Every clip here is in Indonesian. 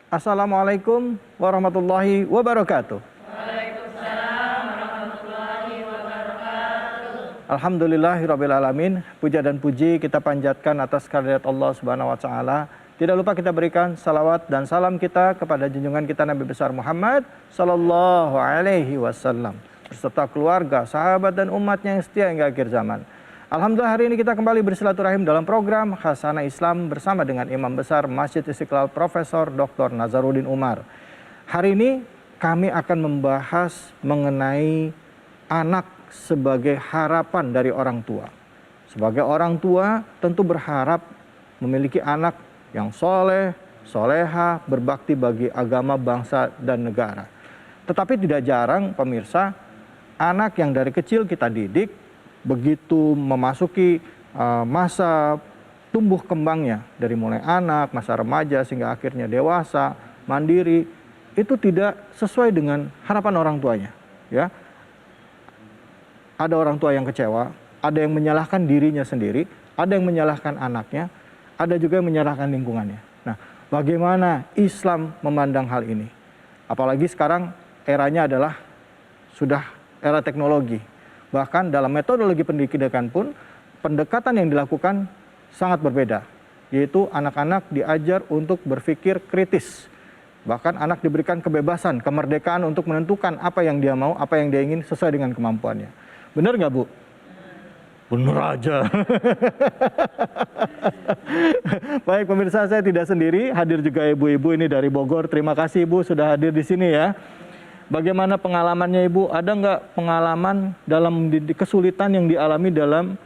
Assalamualaikum warahmatullahi wabarakatuh. Alhamdulillahirrabbilalamin. Puja dan puji kita panjatkan atas kehadirat Allah Subhanahu wa Ta'ala. Tidak lupa kita berikan salawat dan salam kita kepada junjungan kita Nabi besar Muhammad Sallallahu Alaihi Wasallam beserta keluarga, sahabat dan umatnya yang setia hingga akhir zaman. Alhamdulillah, hari ini kita kembali bersilaturahim dalam program Khasanah Islam bersama dengan Imam Besar Masjid Istiqlal Profesor Dr. Nazaruddin Umar. Hari ini kami akan membahas mengenai anak sebagai harapan dari orang tua. Sebagai orang tua tentu berharap memiliki anak yang soleh, soleha, berbakti bagi agama, bangsa, dan negara. Tetapi tidak jarang pemirsa, anak yang dari kecil kita didik, begitu memasuki masa tumbuh kembangnya, dari mulai anak, masa remaja, sehingga akhirnya dewasa, mandiri, itu tidak sesuai dengan harapan orang tuanya. Ya, ada orang tua yang kecewa, ada yang menyalahkan dirinya sendiri, ada yang menyalahkan anaknya, ada juga yang menyalahkan lingkungannya. Nah, bagaimana Islam memandang hal ini? Apalagi sekarang eranya adalah sudah era teknologi. Bahkan dalam metodologi pendidikan pun pendekatan yang dilakukan sangat berbeda. Yaitu anak-anak diajar untuk berpikir kritis. Bahkan anak diberikan kebebasan, kemerdekaan untuk menentukan apa yang dia mau, apa yang dia ingin sesuai dengan kemampuannya. Benar nggak, Bu? Benar aja. Baik pemirsa, saya tidak sendiri, hadir juga ibu-ibu ini dari Bogor. Terima kasih Ibu sudah hadir di sini ya. Bagaimana pengalamannya Ibu? Ada nggak pengalaman dalam mendidik, kesulitan yang dialami dalam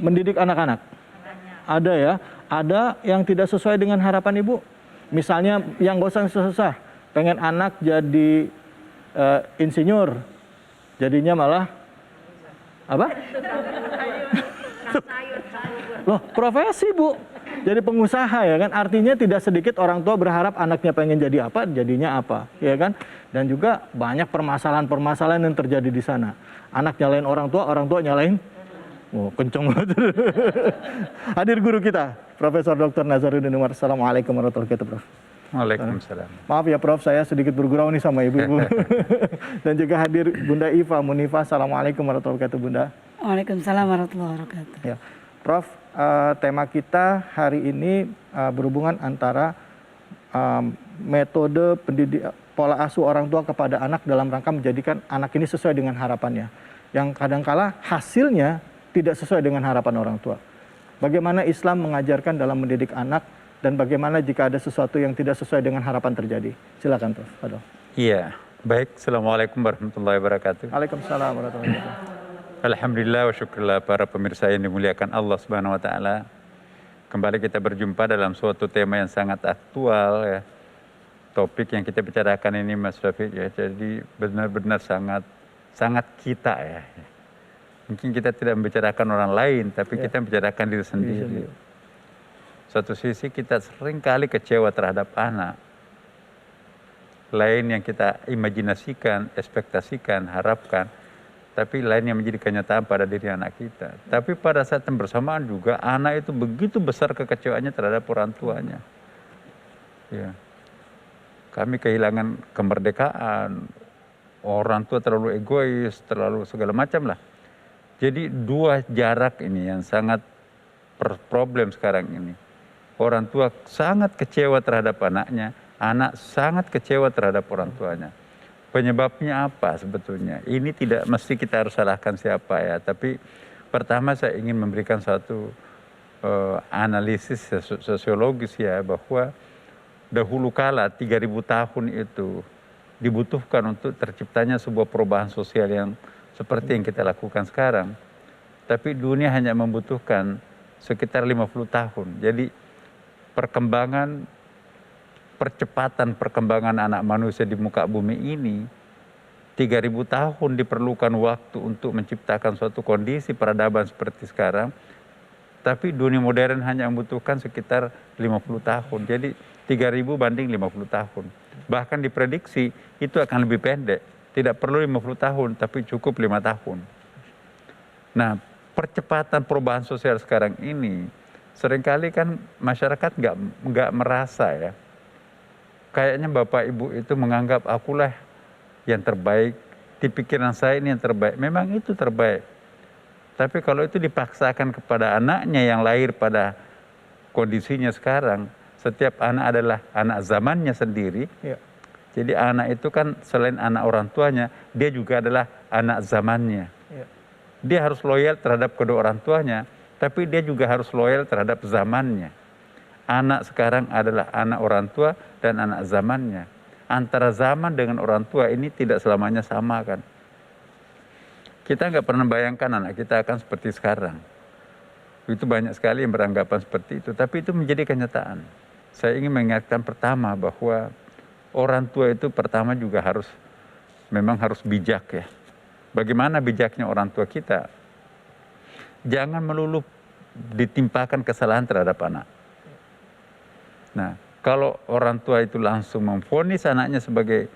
mendidik anak-anak? Ada ya. Ada yang tidak sesuai dengan harapan Ibu? Misalnya yang gak usah susah-susah, pengen anak jadi insinyur, jadinya malah apa? Loh, profesi Bu, jadi pengusaha ya kan, artinya tidak sedikit orang tua berharap anaknya pengen jadi apa, jadinya apa, ya kan? Dan juga banyak permasalahan-permasalahan yang terjadi di sana. Anak nyalain orang tua nyalain, oh kenceng banget. Hadir guru kita, Profesor Dr. Nazaruddin Umar. Assalamualaikum warahmatullahi wabarakatuh, Prof. Waalaikumsalam. Maaf ya Prof, saya sedikit bergurau nih sama ibu-ibu. Dan juga hadir Bunda Iva Munifah. Assalamualaikum warahmatullahi wabarakatuh, Bunda. Waalaikumsalam warahmatullahi wabarakatuh. Ya, Prof, tema kita hari ini berhubungan antara metode pendidik, pola asuh orang tua kepada anak dalam rangka menjadikan anak ini sesuai dengan harapannya. Yang kadangkala hasilnya tidak sesuai dengan harapan orang tua. Bagaimana Islam mengajarkan dalam mendidik anak, dan bagaimana jika ada sesuatu yang tidak sesuai dengan harapan terjadi? Silakan Prof. Aduh. Iya, baik. Assalamualaikum warahmatullahi wabarakatuh. Waalaikumsalam warahmatullahi wabarakatuh. Alhamdulillah wa syukurlah para pemirsa yang dimuliakan Allah Subhanahu wa Ta'ala. Kembali kita berjumpa dalam suatu tema yang sangat aktual ya. Topik yang kita bicarakan ini Mas Syafiq ya, jadi benar-benar sangat kita ya. Mungkin kita tidak membicarakan orang lain, tapi kita membicarakan diri sendiri. Satu sisi kita sering kali kecewa terhadap anak. Lain yang kita imajinasikan, ekspektasikan, harapkan. Tapi lain yang menjadi kenyataan pada diri anak kita. Tapi pada saat yang bersamaan juga anak itu begitu besar kekecewaannya terhadap orang tuanya. Ya. Kami kehilangan kemerdekaan. Orang tua terlalu egois, terlalu segala macam lah. Jadi dua jarak ini yang sangat problem sekarang ini. Orang tua sangat kecewa terhadap anaknya, anak sangat kecewa terhadap orang tuanya. Penyebabnya apa sebetulnya? Ini tidak mesti kita harus salahkan siapa ya, tapi pertama saya ingin memberikan satu analisis sosiologis ya, bahwa dahulu kala 3000 tahun itu dibutuhkan untuk terciptanya sebuah perubahan sosial yang seperti yang kita lakukan sekarang. Tapi dunia hanya membutuhkan sekitar 50 tahun. Jadi percepatan perkembangan anak manusia di muka bumi ini 3000 tahun diperlukan waktu untuk menciptakan suatu kondisi peradaban seperti sekarang. Tapi dunia modern hanya membutuhkan sekitar 50 tahun. Jadi 3000 banding 50 tahun. Bahkan diprediksi itu akan lebih pendek. Tidak perlu 50 tahun, tapi cukup 5 tahun. Nah, percepatan perubahan sosial sekarang ini seringkali kan masyarakat nggak merasa ya. kayaknya bapak ibu itu menganggap akulah yang terbaik, di pikiran saya ini yang terbaik. Memang itu terbaik. Tapi kalau itu dipaksakan kepada anaknya yang lahir pada kondisinya sekarang, setiap anak adalah anak zamannya sendiri. Ya. Jadi anak itu kan selain anak orang tuanya, dia juga adalah anak zamannya. Ya. Dia harus loyal terhadap kedua orang tuanya, tapi dia juga harus loyal terhadap zamannya. Anak sekarang adalah anak orang tua dan anak zamannya. Antara zaman dengan orang tua ini tidak selamanya sama kan. Kita nggak pernah bayangkan anak kita akan seperti sekarang. Itu banyak sekali yang beranggapan seperti itu, tapi itu menjadi kenyataan. Saya ingin mengingatkan pertama bahwa orang tua itu pertama juga memang harus bijak ya. Bagaimana bijaknya orang tua kita? Jangan melulu ditimpakan kesalahan terhadap anak. Nah, kalau orang tua itu langsung memvonis anaknya sebagai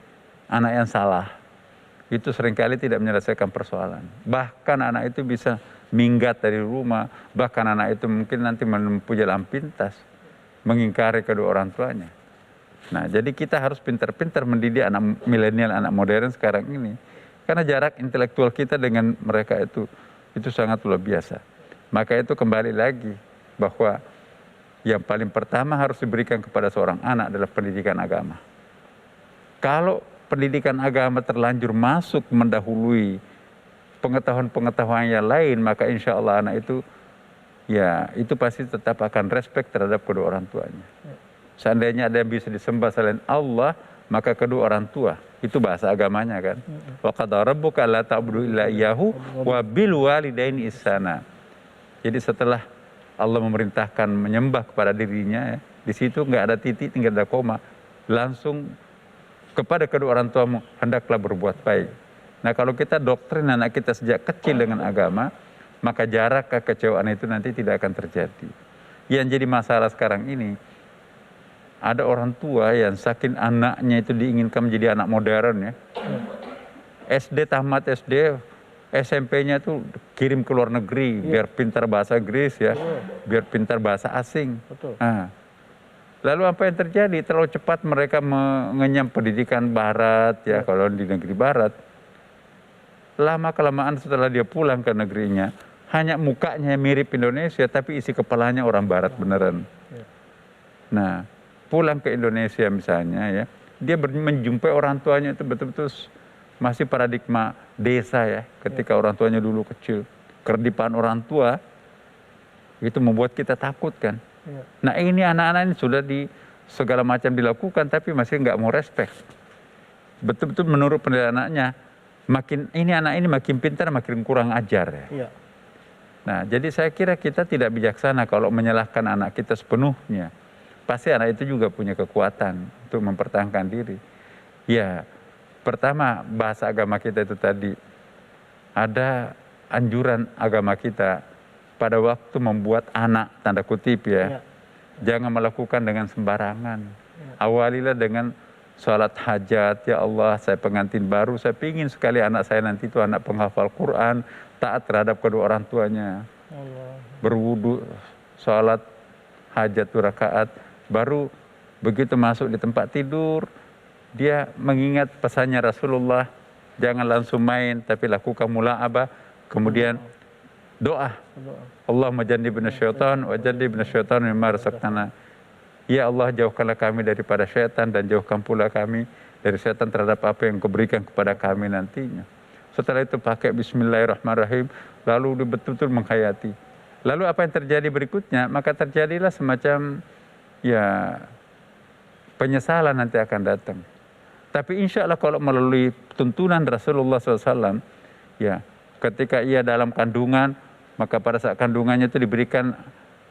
anak yang salah, itu seringkali tidak menyelesaikan persoalan. Bahkan anak itu bisa minggat dari rumah, bahkan anak itu mungkin nanti menempuh jalan pintas, mengingkari kedua orang tuanya. Nah, jadi kita harus pintar-pintar mendidik anak milenial, anak modern sekarang ini. Karena jarak intelektual kita dengan mereka itu sangat luar biasa. Maka itu kembali lagi bahwa yang paling pertama harus diberikan kepada seorang anak adalah pendidikan agama. Kalau pendidikan agama terlanjur masuk mendahului pengetahuan-pengetahuan yang lain, maka insya Allah anak itu itu pasti tetap akan respect terhadap kedua orang tuanya. Seandainya ada yang bisa disembah selain Allah, maka kedua orang tua, itu bahasa agamanya kan. Wa qadara rabbuka alla ta'budu illa iyyahu wa bil walidaini ihsana. Jadi setelah Allah memerintahkan menyembah kepada dirinya, di situ nggak ada titik, nggak ada koma, langsung kepada kedua orang tuamu hendaklah berbuat baik. Nah, kalau kita doktrin anak kita sejak kecil dengan agama, maka jarak kekecewaan itu nanti tidak akan terjadi. Yang jadi masalah sekarang ini, ada orang tua yang saking anaknya itu diinginkan menjadi anak modern ya. SD tamat SD, SMP-nya tuh kirim ke luar negeri biar pintar bahasa Inggris ya, biar pintar bahasa asing. Betul. Nah, lalu apa yang terjadi? Terlalu cepat mereka mengenyam pendidikan barat ya, kalau di negeri barat. Lama-kelamaan setelah dia pulang ke negerinya, hanya mukanya mirip Indonesia, tapi isi kepalanya orang barat beneran. Nah, pulang ke Indonesia misalnya ya, dia menjumpai orang tuanya itu betul-betul masih paradigma desa ya, ketika orang tuanya dulu kecil. Kerdipan orang tua itu membuat kita takut kan. Nah, ini anak-anak ini sudah segala macam dilakukan, tapi masih nggak mau respect. Betul-betul menurut penilaian anaknya, anak ini makin pintar, makin kurang ajar ya. Nah, jadi saya kira kita tidak bijaksana kalau menyalahkan anak kita sepenuhnya. Pasti anak itu juga punya kekuatan untuk mempertahankan diri. Ya, pertama bahasa agama kita itu tadi, ada anjuran agama kita pada waktu membuat anak, tanda kutip ya, jangan melakukan dengan sembarangan. Awalilah dengan sholat hajat, ya Allah saya pengantin baru, saya ingin sekali anak saya nanti itu anak penghafal Quran, taat terhadap kedua orang tuanya. Berwudu, sholat hajat 2 rakaat, baru begitu masuk di tempat tidur, dia mengingat pesannya Rasulullah, jangan langsung main, tapi lakukan mula'abah, kemudian doa. Allahumma jannibna syaitan wa jannibna syaitan mimma razaqtana. Ya Allah, jauhkanlah kami daripada syaitan dan jauhkan pula kami dari syaitan terhadap apa yang Kau berikan kepada kami nantinya. Setelah itu pakai bismillahirrahmanirrahim, lalu betul-betul menghayati. Lalu apa yang terjadi berikutnya? Maka terjadilah semacam penyesalan nanti akan datang. Tapi insya Allah kalau melalui tuntunan Rasulullah SAW, ketika ia dalam kandungan, maka pada saat kandungannya itu diberikan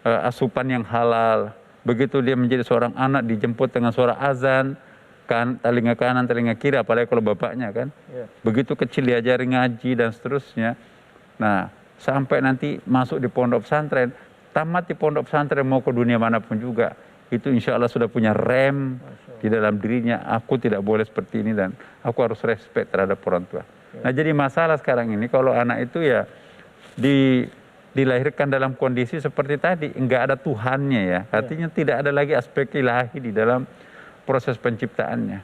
asupan yang halal. Begitu dia menjadi seorang anak, dijemput dengan suara azan, telinga kanan, telinga kiri, apalagi kalau bapaknya kan. Begitu kecil diajari ngaji dan seterusnya. Nah, sampai nanti masuk di pondok pesantren, tamat di pondok pesantren mau ke dunia manapun juga, itu insya Allah sudah punya rem di dalam dirinya. Aku tidak boleh seperti ini dan aku harus respect terhadap orang tua. Nah, jadi masalah sekarang ini kalau anak itu dilahirkan dalam kondisi seperti tadi, enggak ada Tuhannya ya. Artinya tidak ada lagi aspek ilahi di dalam proses penciptaannya.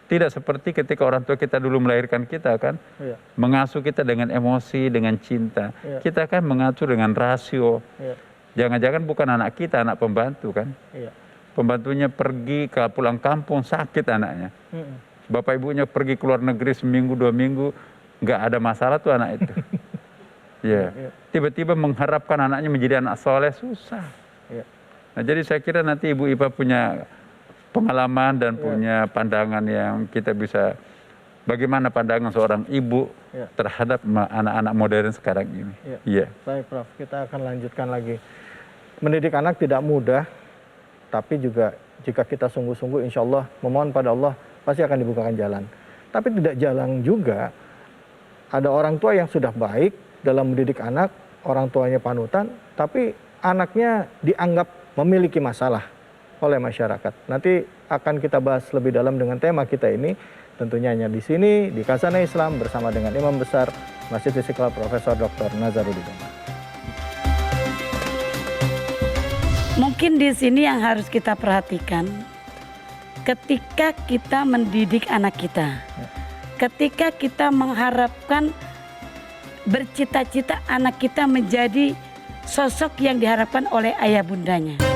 Tidak seperti ketika orang tua kita dulu melahirkan kita kan, Iya. mengasuh kita dengan emosi, dengan cinta. Iya. Kita kan mengatur dengan rasio. Iya. Jangan-jangan bukan anak kita, anak pembantu kan. Iya. Pembantunya pergi ke pulang kampung, sakit anaknya. Mm-mm. Bapak ibunya pergi ke luar negeri seminggu, 2 minggu, nggak ada masalah tuh anak itu. Ya, Iya. tiba-tiba mengharapkan anaknya menjadi anak soleh, susah. Iya. Nah, jadi saya kira nanti Ibu Ipa punya pengalaman dan punya pandangan yang kita bisa, bagaimana pandangan seorang ibu Iya. terhadap anak-anak modern sekarang ini. Iya. Iya. Baik Prof, kita akan lanjutkan lagi. Mendidik anak tidak mudah, tapi juga jika kita sungguh-sungguh insya Allah memohon pada Allah, pasti akan dibukakan jalan. Tapi tidak jalan juga, ada orang tua yang sudah baik dalam mendidik anak, orang tuanya panutan, tapi anaknya dianggap memiliki masalah oleh masyarakat. Nanti akan kita bahas lebih dalam dengan tema kita ini, tentunya hanya di sini, di Khazanah Islam bersama dengan Imam Besar Masjid Istiqlal Profesor Dr. Nazarudin Umar. Mungkin di sini yang harus kita perhatikan, ketika kita mendidik anak kita, ketika kita mengharapkan, bercita-cita anak kita menjadi sosok yang diharapkan oleh ayah bundanya.